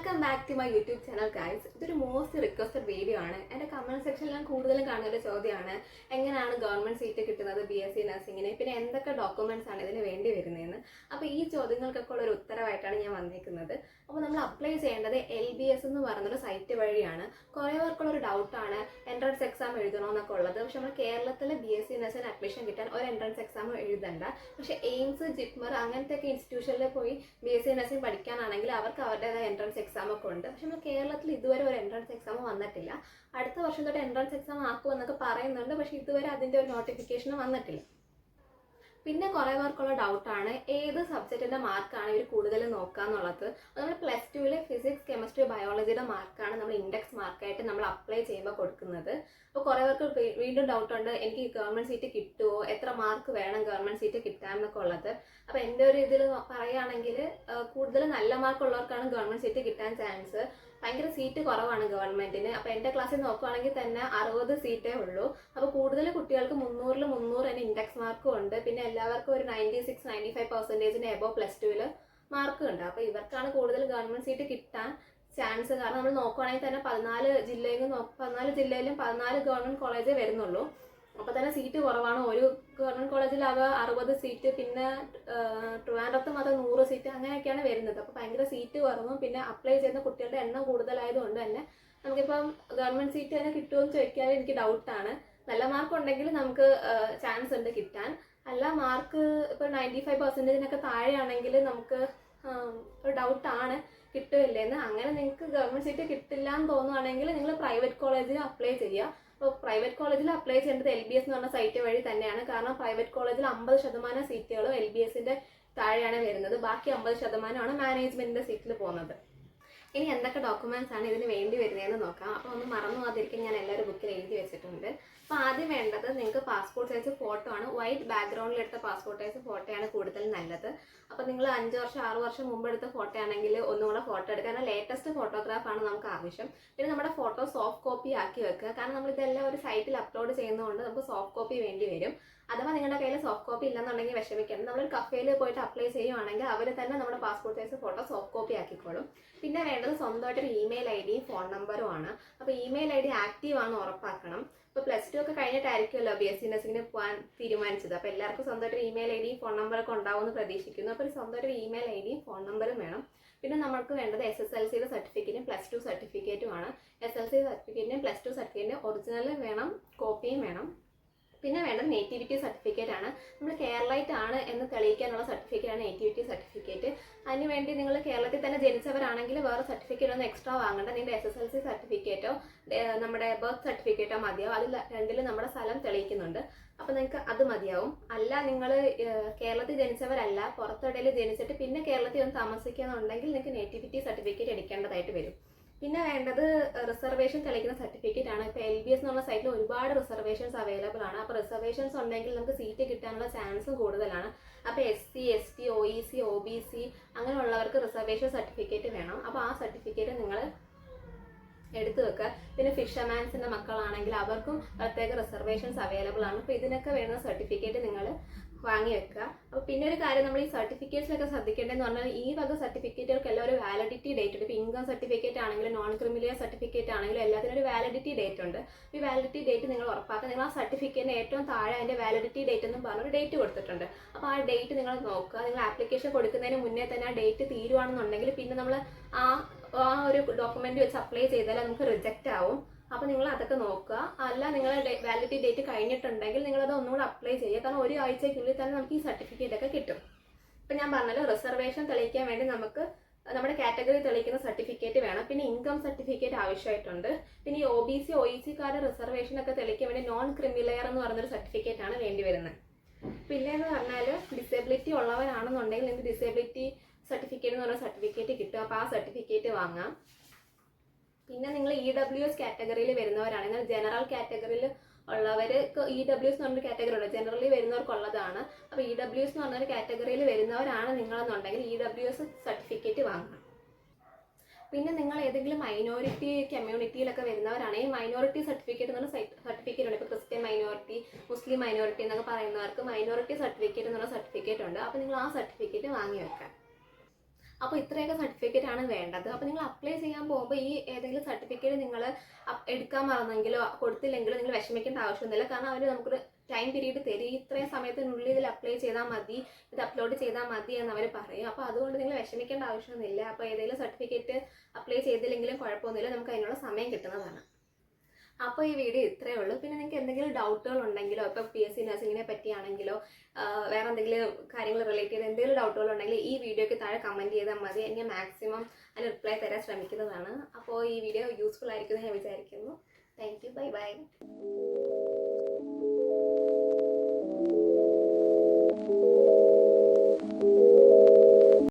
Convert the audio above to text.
Welcome back to my YouTube channel guys. ഇതൊരു most requested video ആണ്. എൻ്റെ comment സെക്ഷനിൽ ഞാൻ കൂടുതലും കാണുന്ന ഒരു ചോദ്യമാണ്, എങ്ങനെയാണ് ഗവൺമെൻറ് സീറ്റ് കിട്ടുന്നത് BSc നഴ്സിങ്ങിന്, പിന്നെ എന്തൊക്കെ ഡോക്യുമെൻറ്റ്സ് ആണ് ഇതിന് വേണ്ടി വരുന്നതെന്ന്. അപ്പോൾ ഈ ചോദ്യങ്ങൾക്കൊക്കെ ഉള്ള ഒരു ഉത്തരവായിട്ടാണ് ഞാൻ വന്നിരിക്കുന്നത്. അപ്പോൾ നമ്മൾ അപ്ലൈ ചെയ്യേണ്ടത് LBS എന്ന് പറയുന്നൊരു സൈറ്റ് വഴിയാണ്. കുറേ പേർക്കുള്ള ഒരു ഡൗട്ടാണ് എൻട്രൻസ് എക്സാം എഴുതണമെന്നൊക്കെ ഉള്ളത്. പക്ഷെ നമ്മൾ കേരളത്തിലെ BSc നഴ്സിന് അഡ്മിഷൻ കിട്ടാൻ ഒരു എൻട്രൻസ് എക്സാം എഴുതണ്ട. പക്ഷേ എയിംസ്, ജിപ്മർ അങ്ങനത്തെ ഒക്കെ ഇൻസ്റ്റിറ്റ്യൂഷനിൽ പോയി BSc നഴ്സിംഗ് പഠിക്കാനാണെങ്കിൽ അവർക്ക് അവരുടേതായ എൻട്രൻസ് എക്സാം ഒക്കെ ഉണ്ട്. പക്ഷെ നമ്മൾ കേരളത്തിൽ ഇതുവരെ ഒരു എൻട്രൻസ് എക്സാം വന്നിട്ടില്ല. അടുത്ത വർഷം തൊട്ട് എൻട്രൻസ് എക്സാം ആക്കുമെന്നൊക്കെ പറയുന്നുണ്ട്. പക്ഷെ ഇതുവരെ അതിൻ്റെ ഒരു നോട്ടിഫിക്കേഷൻ വന്നിട്ടില്ല. പിന്നെ കുറേ പേർക്കുള്ള ഡൗട്ടാണ് ഏത് സബ്ജക്റ്റിൻ്റെ മാർക്കാണ് ഇവർ കൂടുതൽ നോക്കുക എന്നുള്ളത്. നമ്മൾ +2 ഫിസിക്സ്, കെമിസ്ട്രി, ബയോളജിയുടെ മാർക്കാണ് നമ്മൾ ഇൻഡെക്സ് മാർക്കായിട്ട് നമ്മൾ അപ്ലൈ ചെയ്യുമ്പോൾ കൊടുക്കുന്നത്. അപ്പോൾ കുറേ പേർക്ക് വീണ്ടും ഡൗട്ടുണ്ട്, എനിക്ക് ഗവൺമെൻറ് സീറ്റ് കിട്ടുമോ, എത്ര മാർക്ക് വേണം ഗവൺമെൻറ് സീറ്റ് കിട്ടാമെന്നൊക്കെ ഉള്ളത്. അപ്പോൾ എൻ്റെ ഒരു ഇതിൽ പറയുകയാണെങ്കിൽ കൂടുതൽ നല്ല മാർക്കുള്ളവർക്കാണ് ഗവൺമെൻറ് സീറ്റ് കിട്ടാൻ ചാൻസ്. ഭയങ്കര സീറ്റ് കുറവാണ് ഗവൺമെൻറ്റിന്. അപ്പോൾ എൻ്റെ ക്ലാസ്സിൽ നോക്കുകയാണെങ്കിൽ തന്നെ 60 സീറ്റേ ഉള്ളൂ. അപ്പോൾ കൂടുതൽ കുട്ടികൾക്ക് 300-ൽ 300 തന്നെ ഇൻഡെക്സ് മാർക്കും ഉണ്ട്. പിന്നെ എല്ലാവർക്കും ഒരു 96-95% എബോവ് +2 മാർക്കും ഉണ്ട്. അപ്പോൾ ഇവർക്കാണ് കൂടുതൽ ഗവൺമെൻറ് സീറ്റ് കിട്ടാൻ ചാൻസ്. കാരണം നമ്മൾ നോക്കുകയാണെങ്കിൽ തന്നെ 14 ജില്ലയിലും 14 ഗവൺമെൻറ് കോളേജേ വരുന്നുള്ളൂ. അപ്പോൾ തന്നെ സീറ്റ് കുറവാണ്. ഒരു ഗവൺമെൻറ് കോളേജിൽ ആകെ 60 സീറ്റ്, പിന്നെ ട്രിവാൻഡ്രത്ത് മാത്രം 100 സീറ്റ്, അങ്ങനെയൊക്കെയാണ് വരുന്നത്. അപ്പോൾ ഭയങ്കര സീറ്റ് കുറവും പിന്നെ അപ്ലൈ ചെയ്യുന്ന കുട്ടികളുടെ എണ്ണം കൂടുതലായതുകൊണ്ട് തന്നെ നമുക്കിപ്പം ഗവൺമെൻറ് സീറ്റ് തന്നെ കിട്ടുമെന്ന് ചോദിക്കാൻ എനിക്ക് ഡൗട്ടാണ്. നല്ല മാർക്ക് ഉണ്ടെങ്കിൽ നമുക്ക് ചാൻസ് ഉണ്ട് കിട്ടാൻ. അല്ല മാർക്ക് ഇപ്പോൾ 95%-നൊക്കെ താഴെയാണെങ്കിൽ നമുക്ക് ഒരു ഡൗട്ടാണ് കിട്ടുമില്ലെന്ന്. അങ്ങനെ നിങ്ങൾക്ക് ഗവൺമെൻറ് സീറ്റ് കിട്ടില്ല എന്ന് തോന്നുകയാണെങ്കിൽ നിങ്ങൾ പ്രൈവറ്റ് കോളേജിൽ അപ്ലൈ ചെയ്യുക. അപ്പോൾ പ്രൈവറ്റ് കോളേജിൽ അപ്ലൈ ചെയ്യേണ്ടത് LBS എന്ന് പറഞ്ഞ സൈറ്റ് വഴി തന്നെയാണ്. കാരണം പ്രൈവറ്റ് കോളേജിൽ 50% സീറ്റുകളും LBSന്റെ താഴെയാണ് വരുന്നത്. ബാക്കി 50%ആണ് മാനേജ്മെന്റിന്റെ സീറ്റിൽ പോകുന്നത്. ഇനി എന്തൊക്കെ ഡോക്യുമെന്റ്സ് ആണ് ഇതിന് വേണ്ടി വരുന്നതെന്ന് നോക്കാം. അപ്പോൾ ഒന്ന് മറന്നു പോകാതിരിക്കാൻ ഞാൻ എല്ലാവരും ബുക്കിൽ എഴുതി വെച്ചിട്ടുണ്ട്. അപ്പോൾ ആദ്യം വേണ്ടത് നിങ്ങൾക്ക് പാസ്പോർട്ട് സൈസ് ഫോട്ടോ ആണ്. വൈറ്റ് ബാക്ക്ഗ്രൗണ്ടിൽ എടുത്ത പാസ്പോർട്ട് സൈസ് ഫോട്ടോയാണ് കൂടുതൽ നല്ലത്. അപ്പോൾ നിങ്ങൾ 5 വർഷം 6 വർഷം മുമ്പ് എടുത്ത ഫോട്ടോ ആണെങ്കിൽ ഒന്നുകൂടെ ഫോട്ടോ എടുക്കുക. കാരണം ലേറ്റസ്റ്റ് ഫോട്ടോഗ്രാഫാണ് നമുക്ക് ആവശ്യം. പിന്നെ നമ്മുടെ ഫോട്ടോ സോഫ്റ്റ് കോപ്പി ആക്കി വെക്കുക. കാരണം നമ്മൾ ഇതെല്ലാം ഒരു സൈറ്റിൽ അപ്ലോഡ് ചെയ്യുന്നതുകൊണ്ട് നമുക്ക് സോഫ്റ്റ് കോപ്പി വേണ്ടി വരും. അഥവാ നിങ്ങളുടെ കയ്യിൽ സോഫ്റ്റ് കോപ്പി ഇല്ലെന്നുണ്ടെങ്കിൽ വിഷമിക്കണം. നമ്മളൊരു കഫേയിൽ പോയിട്ട് അപ്ലൈ ചെയ്യുവാണെങ്കിൽ അവർ തന്നെ നമ്മുടെ passport size photo soft copy ആക്കിക്കോളും. പിന്നെ വേണ്ടത് സ്വന്തമായിട്ടൊരു ഇമെയിൽ ID ഫോൺ നമ്പറും ആണ്. അപ്പോൾ ഇമെയിൽ ID ആക്റ്റീവ് ആണ് ഉറപ്പാക്കണം. ഇപ്പോൾ +2 ഒക്കെ കഴിഞ്ഞിട്ടായിരിക്കുമല്ലോ BSc നഴ്സിങ്ങിന് പോകാൻ തീരുമാനിച്ചത്. അപ്പോൾ എല്ലാവർക്കും സ്വന്തമായിട്ടൊരു ഇമെയിൽ ID ഫോൺ നമ്പറൊക്കെ ഉണ്ടാവുമെന്ന് പ്രതീക്ഷിക്കുന്നു. അപ്പോൾ സ്വന്തമായിട്ടൊരു ഇമെയിൽ ID ഫോൺ നമ്പറും വേണം. പിന്നെ നമുക്ക് വേണ്ടത് SSLCയുടെ സർട്ടിഫിക്കറ്റും +2 സർട്ടിഫിക്കറ്റുമാണ്. SSLC സർട്ടിഫിക്കറ്റിനും +2 സർട്ടിഫിക്കറ്റിനും ഒറിജിനൽ വേണം, കോപ്പിയും വേണം. പിന്നെ വേണ്ടത് നേറ്റിവിറ്റി സർട്ടിഫിക്കറ്റ് ആണ്. നമ്മൾ കേരളൈറ്റ് ആണ് എന്ന് തെളിയിക്കാനുള്ള സർട്ടിഫിക്കറ്റാണ് നേറ്റിവിറ്റി സർട്ടിഫിക്കറ്റ്. അതിനുവേണ്ടി നിങ്ങൾ കേരളത്തിൽ തന്നെ ജനിച്ചവരാണെങ്കിൽ വേറെ സർട്ടിഫിക്കറ്റ് ഒന്നും എക്സ്ട്രാ വാങ്ങണ്ട. നിങ്ങളുടെ SSLC സർട്ടിഫിക്കറ്റോ നമ്മുടെ ബർത്ത് സർട്ടിഫിക്കറ്റോ മതിയാവും. അതിൽ രണ്ടിലും നമ്മുടെ സ്ഥലം തെളിയിക്കുന്നുണ്ട്. അപ്പോൾ നിങ്ങൾക്ക് അത് മതിയാവും. അല്ല നിങ്ങൾ കേരളത്തിൽ ജനിച്ചവരല്ല, പുറത്തെവിടെയും ജനിച്ചിട്ട് പിന്നെ കേരളത്തിൽ ഒന്ന് താമസിക്കുകയെന്നുണ്ടെങ്കിൽ നിങ്ങൾക്ക് നേറ്റിവിറ്റി സർട്ടിഫിക്കറ്റ് എടുക്കേണ്ടതായിട്ട് വരും. പിന്നെ വേണ്ടത് റിസർവേഷൻ തെളിയിക്കുന്ന സർട്ടിഫിക്കറ്റ് ആണ്. ഇപ്പോൾ LBS എന്നുള്ള സൈറ്റിൽ ഒരുപാട് റിസർവേഷൻസ് അവൈലബിൾ ആണ്. അപ്പോൾ റിസർവേഷൻസ് ഉണ്ടെങ്കിൽ നമുക്ക് സീറ്റ് കിട്ടാനുള്ള ചാൻസും കൂടുതലാണ്. അപ്പോൾ SC, ST, OEC, OBC അങ്ങനെയുള്ളവർക്ക് റിസർവേഷൻ സർട്ടിഫിക്കറ്റ് വേണം. അപ്പോൾ ആ സർട്ടിഫിക്കറ്റ് നിങ്ങൾ എടുത്തു വെക്കുക. പിന്നെ ഫിഷർമാൻസിൻ്റെ മക്കളാണെങ്കിൽ അവർക്കും പ്രത്യേക റിസർവേഷൻസ് അവൈലബിൾ ആണ്. അപ്പോൾ ഇതിനൊക്കെ വേണ്ട സർട്ടിഫിക്കറ്റ് നിങ്ങൾ വാങ്ങി വെക്കുക. അപ്പോൾ പിന്നെ ഒരു കാര്യം നമ്മൾ ഈ സർട്ടിഫിക്കറ്റ്സിലൊക്കെ ശ്രദ്ധിക്കേണ്ടതെന്ന് പറഞ്ഞാൽ ഈ വക സർട്ടിഫിക്കറ്റുകൾക്കെല്ലാം ഒരു വാലിഡിറ്റി ഡേറ്റ് ഉണ്ട്. ഇപ്പോൾ ഇൻകം സർട്ടിഫിക്കറ്റ് ആണെങ്കിലും നോൺ ക്രിമിനൽ സർട്ടിഫിക്കറ്റ് ആണെങ്കിലും എല്ലാത്തിനും ഒരു വാലിഡിറ്റി ഡേറ്റ് ഉണ്ട്. ഈ വാലിഡിറ്റി ഡേറ്റ് നിങ്ങൾ ഉറപ്പാക്കുക. നിങ്ങൾ ആ സർട്ടിഫിക്കറ്റിന് ഏറ്റവും താഴെ അതിൻ്റെ വാലിഡിറ്റി ഡേറ്റ് എന്നും പറഞ്ഞൊരു ഡേറ്റ് കൊടുത്തിട്ടുണ്ട്. അപ്പോൾ ആ ഡേറ്റ് നിങ്ങൾ നോക്കുക. നിങ്ങൾ ആപ്ലിക്കേഷൻ കൊടുക്കുന്നതിന് മുന്നേ തന്നെ ആ ഡേറ്റ് തീരുവാണെന്നുണ്ടെങ്കിൽ പിന്നെ നമ്മൾ ആ ഒരു ഡോക്യുമെന്റ് വെച്ച് അപ്ലൈ ചെയ്താൽ നമുക്ക് റിജക്റ്റ് ആവും. അപ്പോൾ നിങ്ങൾ അതൊക്കെ നോക്കുക. അല്ല നിങ്ങളുടെ വാലിഡിറ്റി ഡേറ്റ് കഴിഞ്ഞിട്ടുണ്ടെങ്കിൽ നിങ്ങളത് ഒന്നുകൂടെ അപ്ലൈ ചെയ്യുക. കാരണം ഒരു ആഴ്ചയ്ക്കുള്ളിൽ തന്നെ നമുക്ക് ഈ സർട്ടിഫിക്കറ്റ് ഒക്കെ കിട്ടും. ഇപ്പം ഞാൻ പറഞ്ഞല്ലോ, റിസർവേഷൻ തെളിയിക്കാൻ വേണ്ടി നമുക്ക് നമ്മുടെ കാറ്റഗറി തെളിയിക്കുന്ന സർട്ടിഫിക്കറ്റ് വേണം. പിന്നെ ഇൻകം സർട്ടിഫിക്കറ്റ് ആവശ്യമായിട്ടുണ്ട്. പിന്നെ ഈ OBC, OECക്കാരുടെ റിസർവേഷനൊക്കെ തെളിയിക്കാൻ വേണ്ടി നോൺ ക്രിമിലെയർ എന്ന് പറഞ്ഞൊരു സർട്ടിഫിക്കറ്റ് ആണ് വേണ്ടി വരുന്നത്. പിന്നെ എന്ന് പറഞ്ഞാൽ ഡിസേബിലിറ്റി ഉള്ളവരാണെന്നുണ്ടെങ്കിൽ നിങ്ങൾക്ക് ഡിസേബിലിറ്റി സർട്ടിഫിക്കറ്റ് എന്ന് പറഞ്ഞ സർട്ടിഫിക്കറ്റ് കിട്ടും. അപ്പോൾ ആ സർട്ടിഫിക്കറ്റ് വാങ്ങാം. പിന്നെ നിങ്ങൾ EWS കാറ്റഗറിയിൽ വരുന്നവരാണെങ്കിൽ ജനറൽ കാറ്റഗറിയിൽ ഉള്ളവർക്ക് EWS എന്ന് പറഞ്ഞൊരു കാറ്റഗറി ഉണ്ട്. ജനറലി വരുന്നവർക്കുള്ളതാണ്. അപ്പോൾ EWS എന്ന് പറഞ്ഞൊരു കാറ്റഗറിയിൽ വരുന്നവരാണ് നിങ്ങളെന്നുണ്ടെങ്കിൽ EWS സർട്ടിഫിക്കറ്റ് വാങ്ങാം. പിന്നെ നിങ്ങൾ ഏതെങ്കിലും മൈനോറിറ്റി കമ്മ്യൂണിറ്റിയിലൊക്കെ വരുന്നവരാണെങ്കിൽ മൈനോറിറ്റി സർട്ടിഫിക്കറ്റ് എന്ന് പറഞ്ഞ സർട്ടിഫിക്കറ്റ് ഉണ്ട്. ഇപ്പോൾ ക്രിസ്ത്യൻ മൈനോറിറ്റി, മുസ്ലിം മൈനോറിറ്റി എന്നൊക്കെ പറയുന്നവർക്ക് മൈനോറിറ്റി സർട്ടിഫിക്കറ്റ് എന്ന് പറഞ്ഞ സർട്ടിഫിക്കറ്റ് ഉണ്ട്. അപ്പോൾ നിങ്ങൾ ആ സർട്ടിഫിക്കറ്റ് വാങ്ങി വെക്കാം. അപ്പോൾ ഇത്രയൊക്കെ സർട്ടിഫിക്കറ്റ് ആണ് വേണ്ടത്. അപ്പോൾ നിങ്ങൾ അപ്ലൈ ചെയ്യാൻ പോകുമ്പോൾ ഈ ഏതെങ്കിലും സർട്ടിഫിക്കറ്റ് നിങ്ങൾ എടുക്കാൻ മറന്നെങ്കിലോ കൊടുത്തില്ലെങ്കിലോ നിങ്ങൾ വിഷമിക്കേണ്ട ആവശ്യമൊന്നുമില്ല. കാരണം അവർ നമുക്കൊരു ടൈം പീരീഡ് തരും, ഇത്രയും സമയത്തിനുള്ളിൽ ഇതിൽ അപ്ലൈ ചെയ്താൽ മതി, ഇത് അപ്ലോഡ് ചെയ്താൽ മതി എന്ന് അവർ പറയും. അപ്പോൾ അതുകൊണ്ട് നിങ്ങൾ വിഷമിക്കേണ്ട ആവശ്യമൊന്നുമില്ല. അപ്പോൾ ഏതെങ്കിലും സർട്ടിഫിക്കറ്റ് അപ്ലൈ ചെയ്തില്ലെങ്കിലും കുഴപ്പമൊന്നുമില്ല, നമുക്ക് അതിനുള്ള സമയം കിട്ടുന്നതാണ്. അപ്പോൾ ഈ വീഡിയോ ഇത്രയേ ഉള്ളൂ. പിന്നെ നിങ്ങൾക്ക് എന്തെങ്കിലും ഡൗട്ടുകൾ ഉണ്ടെങ്കിലോ, ഇപ്പോൾ PSC നഴ്സിങ്ങിനെ പറ്റിയാണെങ്കിലോ വേറെ എന്തെങ്കിലും കാര്യങ്ങൾ റിലേറ്റ് ചെയ്ത് എന്തെങ്കിലും ഡൗട്ടുകൾ ഉണ്ടെങ്കിൽ ഈ വീഡിയോയ്ക്ക് താഴെ കമൻറ്റ് ചെയ്താൽ മതി. എനിക്ക് മാക്സിമം അതിന് റിപ്ലൈ തരാൻ ശ്രമിക്കുന്നതാണ്. അപ്പോൾ ഈ വീഡിയോ യൂസ്ഫുൾ ആയിരിക്കുമെന്ന് ഞാൻ വിചാരിക്കുന്നു. Thank you. Bye bye.